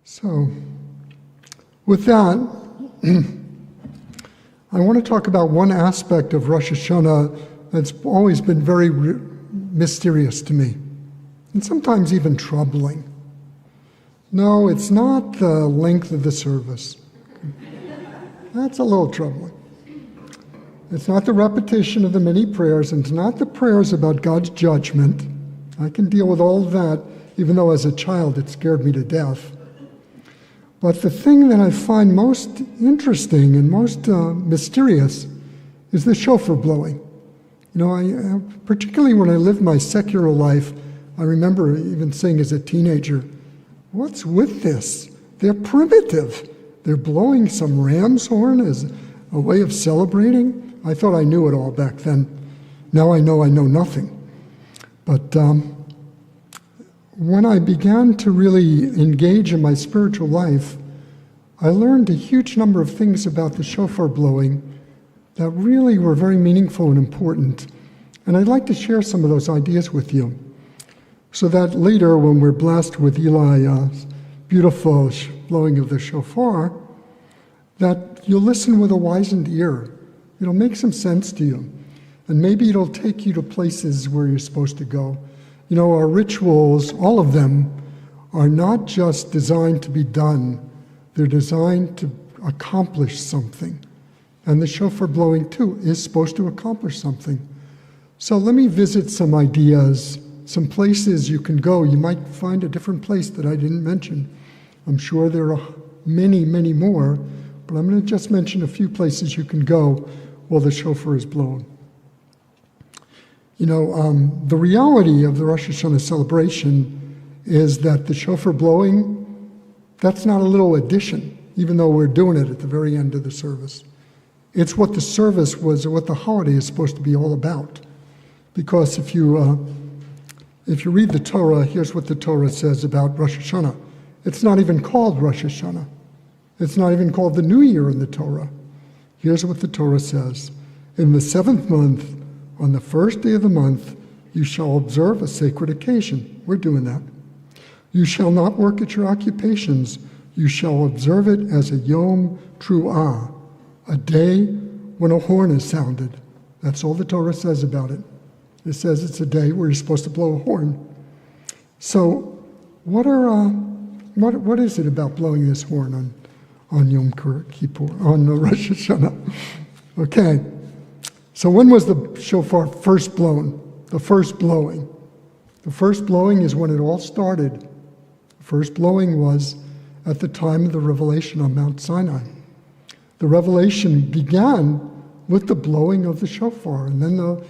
So, with that, I want to talk about one aspect of Rosh Hashanah that's always been very mysterious to me, and sometimes even troubling. No, it's not the length of the service. That's a little troubling. It's not the repetition of the many prayers, and it's not the prayers about God's judgment. I can deal with all of that, even though as a child it scared me to death. But the thing that I find most interesting and most mysterious is the shofar blowing. You know, I particularly when I lived my secular life, I remember even saying as a teenager, what's with this? They're primitive. They're blowing some ram's horn as a way of celebrating. I thought I knew it all back then. Now I know nothing. But when I began to really engage in my spiritual life, I learned a huge number of things about the shofar blowing that really were very meaningful and important. And I'd like to share some of those ideas with you, so that later when we're blessed with Eli's beautiful blowing of the shofar, that you'll listen with a wizened ear. It'll make some sense to you. And maybe it'll take you to places where you're supposed to go. You know, our rituals, all of them, are not just designed to be done. They're designed to accomplish something. And the shofar blowing, too, is supposed to accomplish something. So let me visit some ideas, some places you can go. You might find a different place that I didn't mention. I'm sure there are many, many more, but I'm going to just mention a few places you can go while the shofar is blown. You know, the reality of the Rosh Hashanah celebration is that the shofar blowing, that's not a little addition, even though we're doing it at the very end of the service. It's what the service was, or what the holiday is supposed to be all about. Because if you read the Torah, here's what the Torah says about Rosh Hashanah. It's not even called Rosh Hashanah. It's not even called the New Year in the Torah. Here's what the Torah says. In the 7th month, on the first day of the month, you shall observe a sacred occasion. We're doing that. You shall not work at your occupations. You shall observe it as a Yom Tru'ah, a day when a horn is sounded. That's all the Torah says about it. It says it's a day where you're supposed to blow a horn. So what is it about blowing this horn on Yom Kippur, on Rosh Hashanah? Okay. So when was the shofar first blown? The first blowing. The first blowing is when it all started. The first blowing was at the time of the revelation on Mount Sinai. The revelation began with the blowing of the shofar, and then the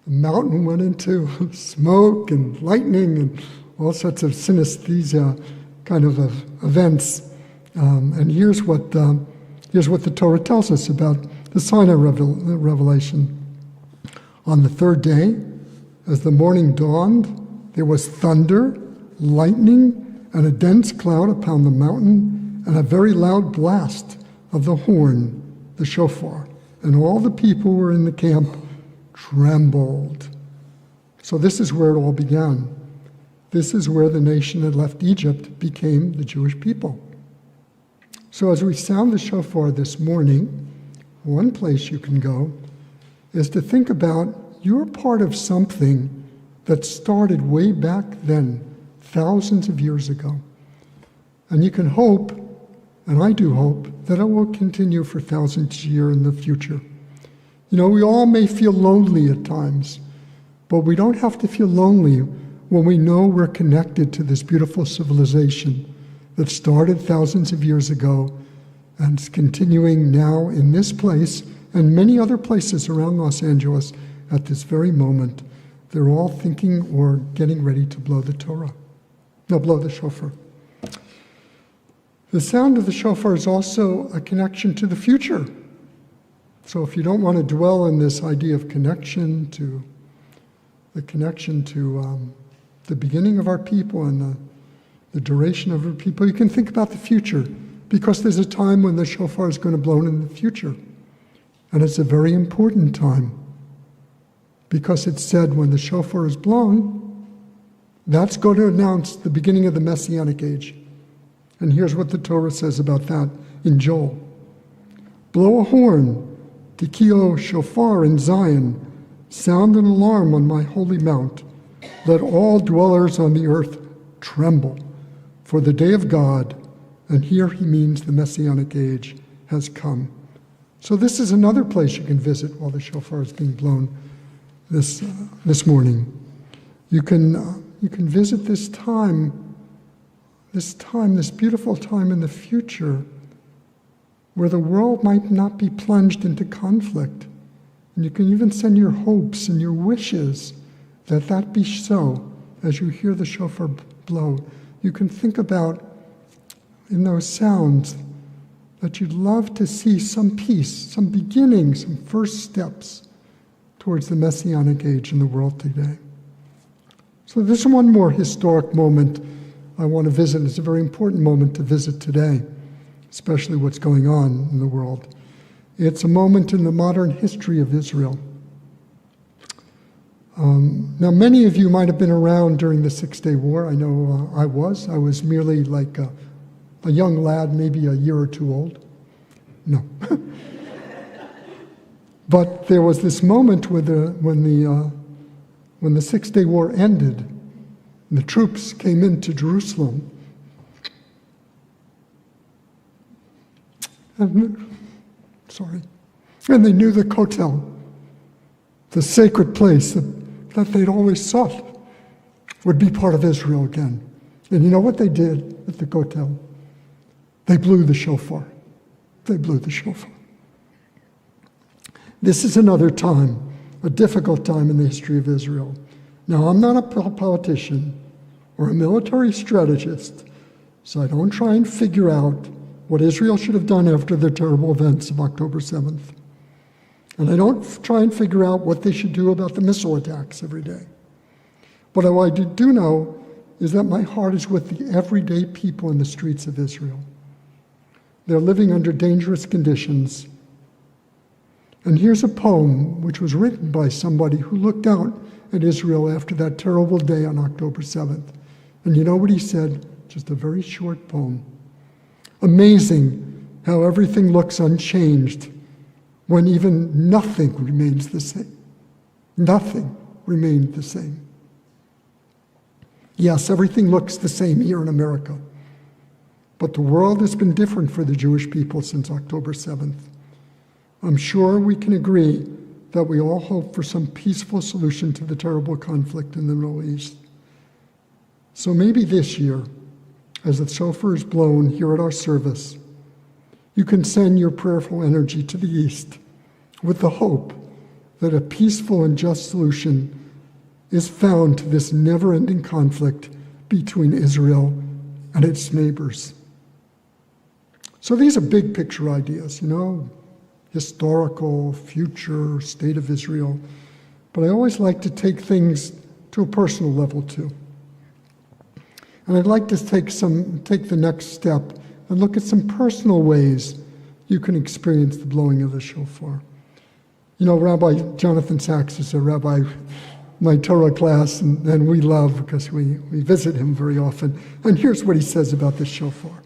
mountain went into smoke and lightning and all sorts of synesthesia kind of events. And here's what the Torah tells us about the Sinai revelation. On the third day, as the morning dawned, there was thunder, lightning, and a dense cloud upon the mountain, and a very loud blast of the horn, the shofar. And all the people who were in the camp trembled. So this is where it all began. This is where the nation that left Egypt became the Jewish people. So as we sound the shofar this morning, one place you can go is to think about you're part of something that started way back then, thousands of years ago. And you can hope, and I do hope, that it will continue for thousands of years in the future. You know, we all may feel lonely at times, but we don't have to feel lonely when we know we're connected to this beautiful civilization that started thousands of years ago and is continuing now in this place and many other places around Los Angeles at this very moment. They're all thinking or getting ready to blow blow the shofar. The sound of the shofar is also a connection to the future. So if you don't want to dwell in this idea of connection to the beginning of our people and the duration of our people, you can think about the future, because there's a time when the shofar is going to blow in the future. And it's a very important time, because it's said when the shofar is blown, that's going to announce the beginning of the Messianic age. And here's what the Torah says about that in Joel. Blow a horn, Tikio Shofar in Zion, sound an alarm on my holy mount. Let all dwellers on the earth tremble, for the day of God, and here he means the Messianic age, has come. So this is another place you can visit while the shofar is being blown this morning. You can visit this beautiful time in the future where the world might not be plunged into conflict. And you can even send your hopes and your wishes that be so as you hear the shofar blow. You can think about, in those sounds, that you'd love to see some peace, some beginning, some first steps towards the Messianic age in the world today. So there's one more historic moment I want to visit. It's a very important moment to visit today, especially what's going on in the world. It's a moment in the modern history of Israel. Now, many of you might have been around during the Six-Day War. I know I was. I was merely like a young lad, maybe a year or two old. No. But there was this moment when the Six-Day War ended, and the troops came into Jerusalem. And they knew the Kotel, the sacred place that they'd always sought, would be part of Israel again. And you know what they did at the Kotel? They blew the shofar. They blew the shofar. This is another time, a difficult time in the history of Israel. Now, I'm not a politician or a military strategist, so I don't try and figure out what Israel should have done after the terrible events of October 7th. And I don't try and figure out what they should do about the missile attacks every day. But what I do know is that my heart is with the everyday people in the streets of Israel. They're living under dangerous conditions. And here's a poem which was written by somebody who looked out at Israel after that terrible day on October 7th. And you know what he said? Just a very short poem. Amazing how everything looks unchanged when even nothing remains the same. Nothing remained the same. Yes, everything looks the same here in America. But the world has been different for the Jewish people since October 7th. I'm sure we can agree that we all hope for some peaceful solution to the terrible conflict in the Middle East. So maybe this year, as the shofar is blown here at our service, you can send your prayerful energy to the East with the hope that a peaceful and just solution is found to this never-ending conflict between Israel and its neighbors. So these are big picture ideas, historical, future, state of Israel. But I always like to take things to a personal level too. And I'd like to take the next step and look at some personal ways you can experience the blowing of the shofar. Rabbi Jonathan Sachs is a rabbi in my Torah class, and we love because we visit him very often. And here's what he says about the shofar.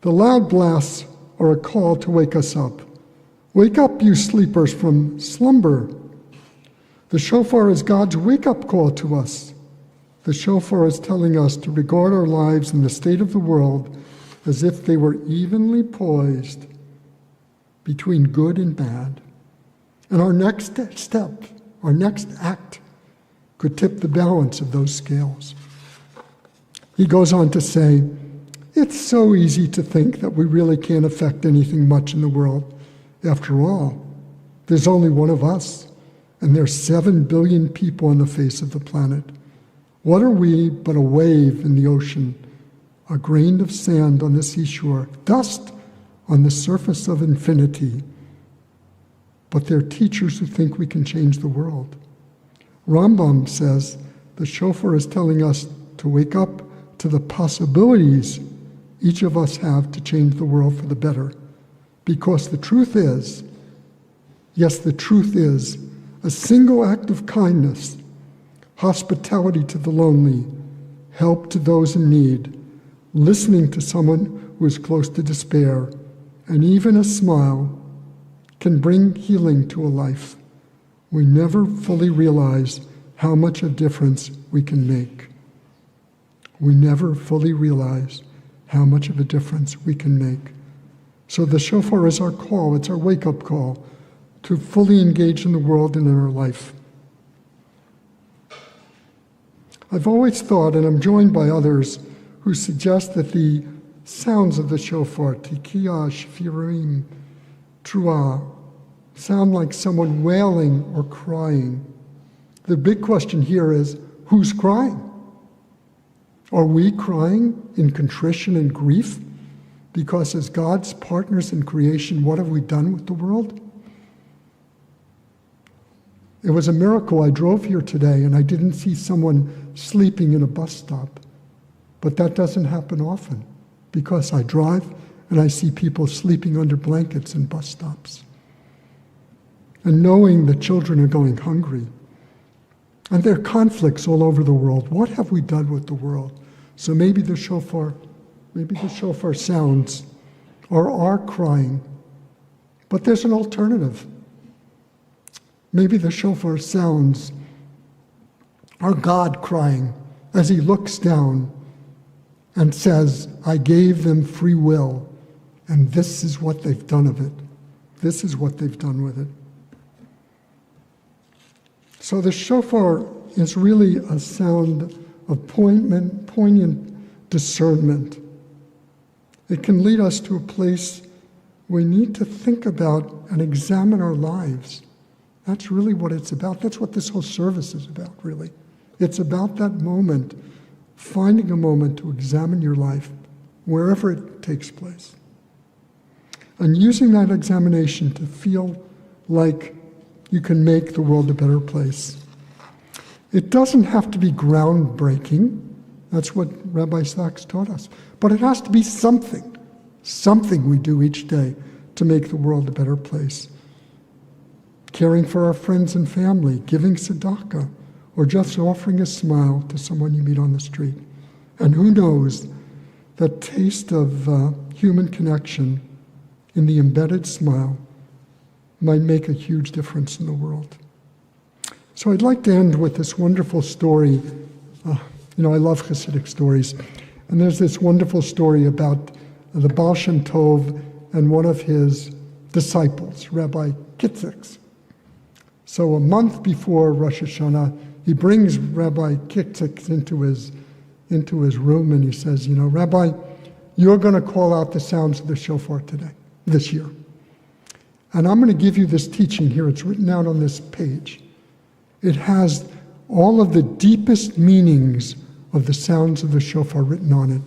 The loud blasts are a call to wake us up. Wake up, you sleepers, from slumber. The shofar is God's wake-up call to us. The shofar is telling us to regard our lives and the state of the world as if they were evenly poised between good and bad. And our next step, our next act, could tip the balance of those scales. He goes on to say, it's so easy to think that we really can't affect anything much in the world. After all, there's only one of us, and there's 7 billion people on the face of the planet. What are we but a wave in the ocean, a grain of sand on the seashore, dust on the surface of infinity? But they're teachers who think we can change the world. Rambam says the shofar is telling us to wake up to the possibilities each of us have to change the world for the better. Because the truth is, a single act of kindness, hospitality to the lonely, help to those in need, listening to someone who is close to despair, and even a smile can bring healing to a life. We never fully realize how much of a difference we can make. We never fully realize how much of a difference we can make. So the shofar is our call, it's our wake-up call to fully engage in the world and in our life. I've always thought, and I'm joined by others who suggest that the sounds of the shofar, tikiyah, shfirim, truah, sound like someone wailing or crying. The big question here is, who's crying? Are we crying in contrition and grief? Because as God's partners in creation, what have we done with the world? It was a miracle. I drove here today and I didn't see someone sleeping in a bus stop. But that doesn't happen often because I drive and I see people sleeping under blankets in bus stops. And knowing that children are going hungry. And there are conflicts all over the world. What have we done with the world? So maybe the shofar sounds are our crying. But there's an alternative. Maybe the shofar sounds are God crying as he looks down and says, I gave them free will, and this is what they've done of it. This is what they've done with it. So the shofar is really a sound of poignant discernment. It can lead us to a place we need to think about and examine our lives. That's really what it's about. That's what this whole service is about, really. It's about that moment, finding a moment to examine your life, wherever it takes place. And using that examination to feel like you can make the world a better place. It doesn't have to be groundbreaking. That's what Rabbi Sachs taught us. But it has to be something we do each day to make the world a better place. Caring for our friends and family, giving tzedakah, or just offering a smile to someone you meet on the street. And who knows, that taste of human connection in the embedded smile might make a huge difference in the world. So I'd like to end with this wonderful story. I love Hasidic stories. And there's this wonderful story about the Baal Shem Tov and one of his disciples, Rabbi Kitzix. So a month before Rosh Hashanah, he brings Rabbi Kitzix into his room and he says, Rabbi, you're going to call out the sounds of the shofar this year. And I'm going to give you this teaching here. It's written out on this page. It has all of the deepest meanings of the sounds of the shofar written on it.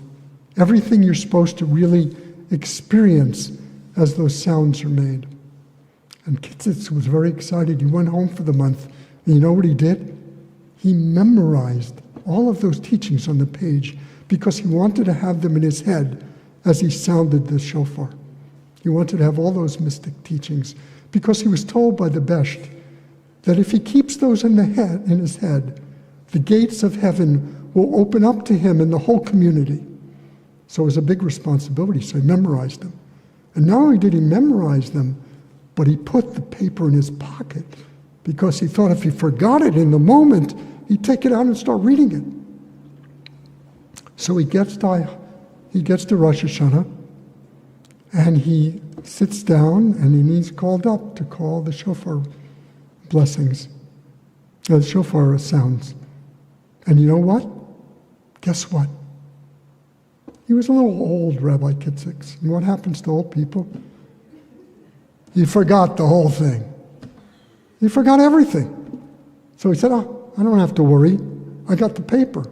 Everything you're supposed to really experience as those sounds are made. And Kitzitz was very excited. He went home for the month. And you know what he did? He memorized all of those teachings on the page because he wanted to have them in his head as he sounded the shofar. He wanted to have all those mystic teachings because he was told by the Beth that if he keeps those in his head, the gates of heaven will open up to him and the whole community. So it was a big responsibility, so he memorized them. And not only did he memorize them, but he put the paper in his pocket because he thought if he forgot it in the moment, he'd take it out and start reading it. So he gets to Rosh Hashanah, and he sits down, and he's called up to call the shofar blessings, the shofar sounds. And you know what? Guess what? He was a little old, Rabbi Kitzix. And what happens to old people? He forgot the whole thing. He forgot everything. So he said, I don't have to worry. I got the paper.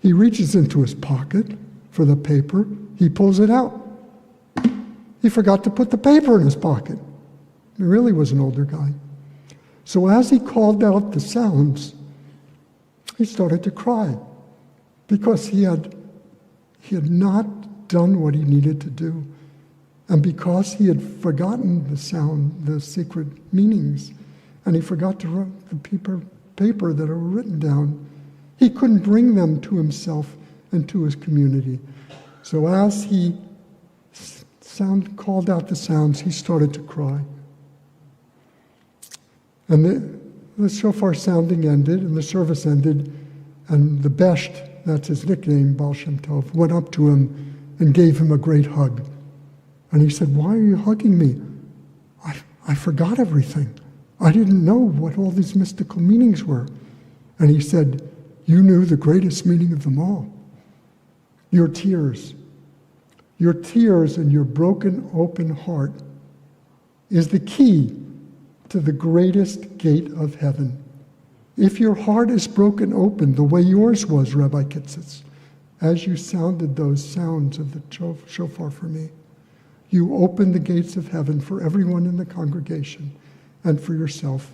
He reaches into his pocket for the paper. He pulls it out. He forgot to put the paper in his pocket. He really was an older guy. So as he called out the sounds, he started to cry because he had not done what he needed to do. And because he had forgotten the sound, the secret meanings, and he forgot to write the paper that were written down, he couldn't bring them to himself and to his community. So as he called out the sounds, he started to cry. And the shofar sounding ended, and the service ended, and the Besht, that's his nickname, Baal Shem Tov, went up to him and gave him a great hug. And he said, "Why are you hugging me? I forgot everything. I didn't know what all these mystical meanings were." And he said, "You knew the greatest meaning of them all. Your tears and your broken, open heart is the key to the greatest gate of heaven. If your heart is broken open the way yours was, Rabbi Kitzitz, as you sounded those sounds of the shofar for me, you opened the gates of heaven for everyone in the congregation and for yourself,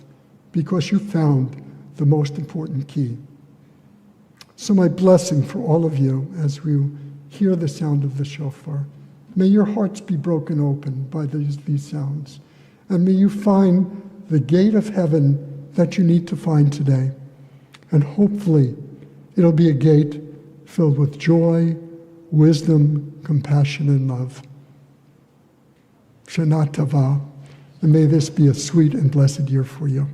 because you found the most important key." So my blessing for all of you as we hear the sound of the shofar. May your hearts be broken open by these sounds, and may you find the gate of heaven that you need to find today. And hopefully it'll be a gate filled with joy, wisdom, compassion, and love. Shana Tova, and may this be a sweet and blessed year for you.